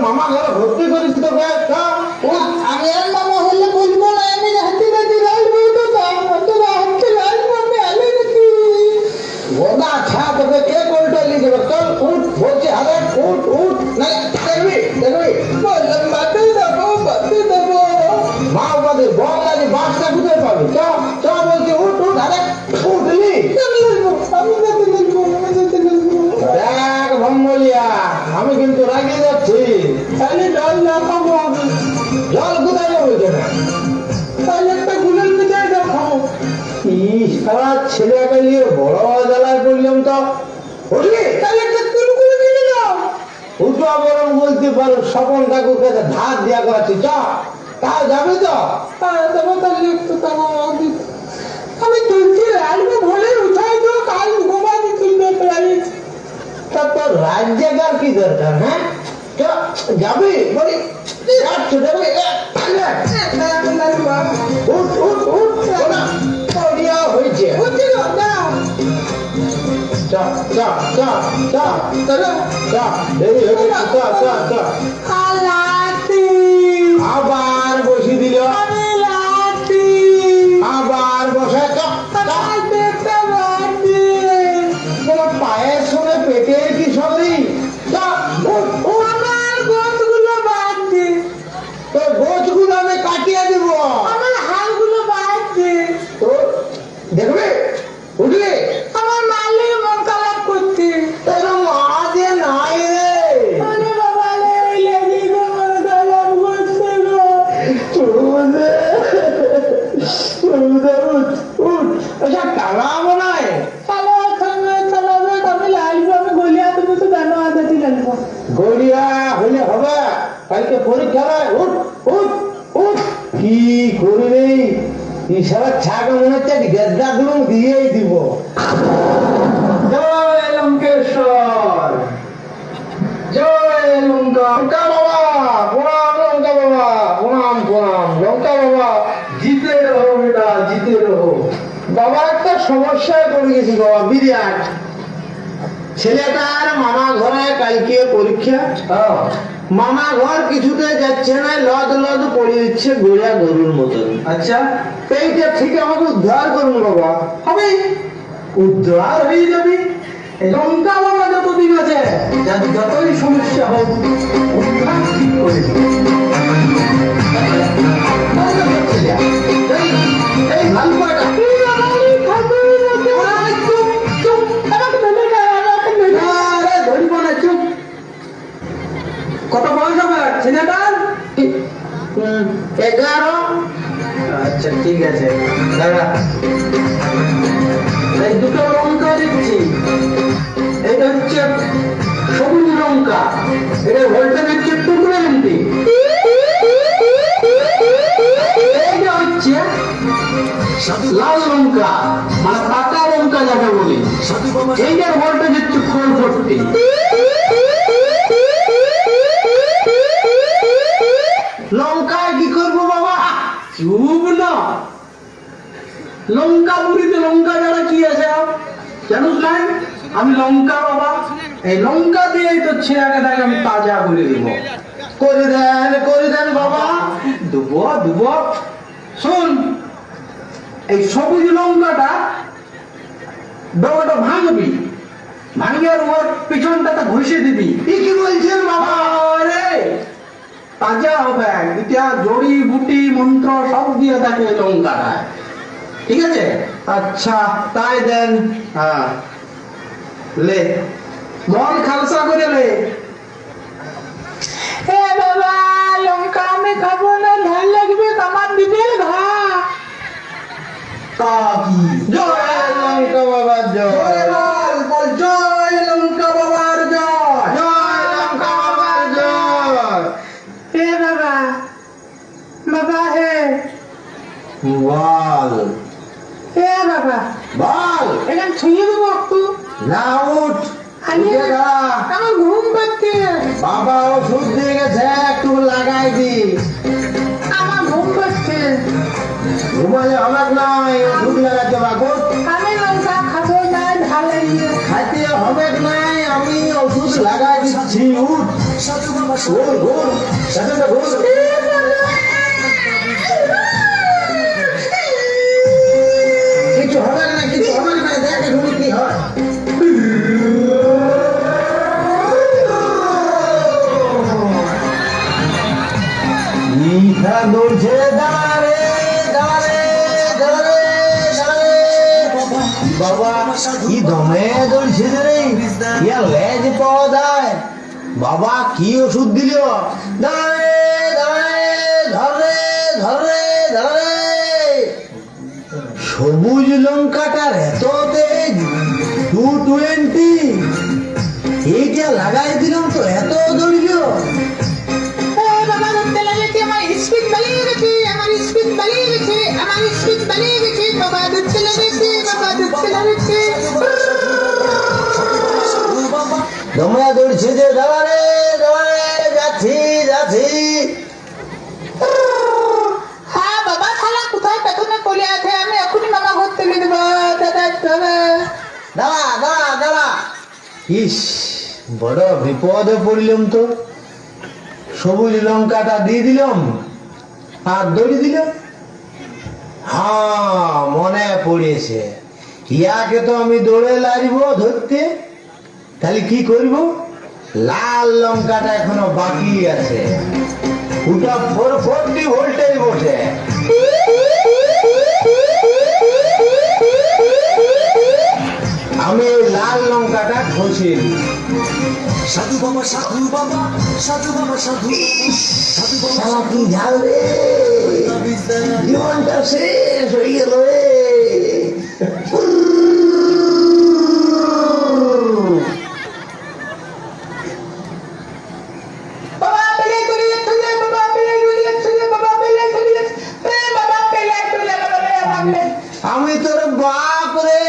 মামা ঘরে ভর্তি করিস তোকে। আমি আর মামা হলে বলবো না, আমি হাতে নাতে রাখবো তো হাতে রাখবো আমি আলে নাকি গোদা ছা তোকে কে কোলটা নিয়ে যাবে? চল উঠ বলছি, আরে উঠ উঠ। না দেখবি দেখবি বললাম বাতে দেবো মা বাদে বল লাগে বাসটা কোথায় পাবি? চ চ বলছি উঠ উঠ। আরে উঠলি আমি যাতে বলবো দেখ ভম্বলিয়া, আমি কিন্তু রাগিয়ে যাচ্ছি। তাহলে জল না খাবো আমি, জল কোথায় যাবে কেনা? তাহলে একটা গুলের মিঠাই দেখাবো। সারা ছেলেকে নিয়ে বড় জ্বালায় করলাম তো। উঠলি তাহলে একটা কুলকুলি কিনে দাও। উঠা বরং বলতে পারো স্বপন ঠাকুর কাছে ধার দিয়া করাচ্ছি। চ তাও যাবি তো? হ্যাঁ দেবো, তাহলে একটু টাকা আমি তুলছি রাখবো বলে উঠাই তো কাল ঘুমাতে তুলবে প্রায়। তা তোর রাজ্যেকার কি দরকার? হ্যাঁ চ যাবি বলি যাচ্ছ যাবি। উঠ উঠ উঠ পড়িয়া হয়েছে। চ চ চ চ চ দেরি হয়ে গেছে। চ চ চ আবার বসি দিল, আবার বসে। চ পায়ের সঙ্গে পেটের কি সবই? তো গোছগুলো আমি কাটিয়ে দিব। তো দেখবে উঠলে তোর মা যে নাই রে। আচ্ছা টাঙাবো নাই? গড়িয়া হইলে হবে, কালকে পরীক্ষা নয়। উঠ উঠ উঠ। কি করবি? ইশারা ছাগল মনে হচ্ছে গেদ্দা গুলো দিয়েই দিব। জয় লঙ্কেশ্বর, জয় লঙ্কা। লঙ্কা বাবা প্রণাম, লঙ্কা বাবা প্রণাম প্রণাম। লঙ্কা বাবা জিতে রহো বেটা, জিতে রহো। বাবা একটা সমস্যায় পড়ে গেছি বাবা, বিরাট। ছেলেটার মামা ঘরে কালকে পরীক্ষা। মামা ঘর কিছুতে যাচ্ছে না, লদ লদ পড়ে দিচ্ছে গোড়া গরুর মতন। আচ্ছা এইটা ঠিক আমাকে উদ্ধার করুন বাবা। হবে উদ্ধার হয়ে যাবি। লঙ্কা বাবা যতদিন আছে যতই সমস্যা হোক উদ্ধার ঠিক করে দিবে। এই ভালো কয়টা কত বয়স হবে ছেলেটার? 11। আচ্ছা ঠিক আছে দাদা, এই দুটো লঙ্কা দিচ্ছি। এটা হচ্ছে সবুজ লঙ্কা, এটা ভোল্টেজ হচ্ছে 220। এইটা হচ্ছে লাল লঙ্কা, মানে পাকা লঙ্কা যাকে বলি। এইটার ভোল্টেজ হচ্ছে 440। লঙ্কায় কি করবো বাবা? চুপ না, লঙ্কা পুরিতে লঙ্কা যারা কি আছে জানুস নাই? আমি লঙ্কা বাবা, এই লঙ্কা দিয়ে তো ছেলেকে দেখ আমি তাজা করে দিব। করে দেন বাবা। দুবো দুবো। শোন, এই সবুজ লঙ্কাটা ডগাটা ভাঙবি, ভাঙিয়ার ওর পিছনটাতে ঘষে দিবি। কি বলছেন বাবা? আরে তাজা হবে, এটা জড়ি বুটি মন্ত্র সব দিয়ে থাকে লঙ্কাটা, ঠিক আছে? আচ্ছা তাই দেন। হ্যাঁ লে, মন খালসা করে লে। এ বাবা লঙ্কা আমি খাবো না, ঝাল লাগবে, আমার দিবে ঘা। জয় লঙ্কা বাবা জয়। জয় লঙ্কা বাবার জয়। জয় লঙ্কা বাবার জয়। এ বাবা, বাবা হে বল এ বাবা, বল। এখানে ছুঁয়ে দেবো একটু। না উঠ, আরে, উঠে দাঁড়া। আমার ঘুম পাচ্ছে। বাবা ওষুধ দিয়ে গেছে, একটু লাগাই দি। আমার ঘুম পাচ্ছে। ঘুমালে হবে নাই, ওষুধ লাগাতে পারবো। আমি লঙ্কা খাবো না, ঝাল লাগিয়ে। খাইতে হবে নাই, আমি ওষুধ লাগাই দিচ্ছি। উঠ। গোল গোল সাধুটা গোল কিছু হবে না কিছু হবে না দেখ এগুলো কি হয় ইহা দৌড়ছে দাঁড়ারে দাঁড়ারে দাঁড়ারে দাঁড়ারে বাবা কি দমে দৌড়ছে রে ইয়া লেজ পাওয়া যায় বাবা কি ওষুধ দিল দাঁড়ারে দাঁড়ারে ধরে ধরে ধরে সবুজ লঙ্কাটার এত তেজ 220 এইটা লাগাই দিলাম তো এত দৌড়ল বাবা ধরতে লেগেছে আমার স্পিড বাড়িয়ে গেছে আমার স্পিড বাড়িয়ে গেছে আমার স্পিড বাড়িয়ে গেছে বাবা ধরতে লেগেছে বাবা ধরতে লেগেছে তোমরা দৌড়ছে যে দাঁড়ারে দাঁড়ারে যাচ্ছি যাচ্ছি হ্যাঁ বাবা খালা কোথায় পেছনে পড়ে আছে আমি এখনই মামা ঘর থেকে দেবো দাদা দাদা দাঁড়া দাঁড়া দাঁড়া ইস বড় বিপদে পড়লাম তো সবুজ লঙ্কাটা দিয়ে দিলাম আর দড়ি দিলাম হ্যাঁ মনে পড়েছে ইয়াকে তো আমি দৌড়ে লারিব ধরতে তাহলে কি করব লাল লঙ্কাটা এখনো বাকি আছে ওটা 440 ভোল্টেজ বসে আমি ওই লাল লঙ্কাটা খসি সাধু বাবা সাধু বাবা সাধু বাবা সাধু সাধু বাবা শালা কি ঝাল রে জীবনটা শেষ হয়ে গেল রে বাবা পেলে করে যাচ্ছে বাবা পেলে করে যাচ্ছে বাবা পেলে করে যাচ্ছে বাবা পেলে করে বাবা আমি তোর বাপ রে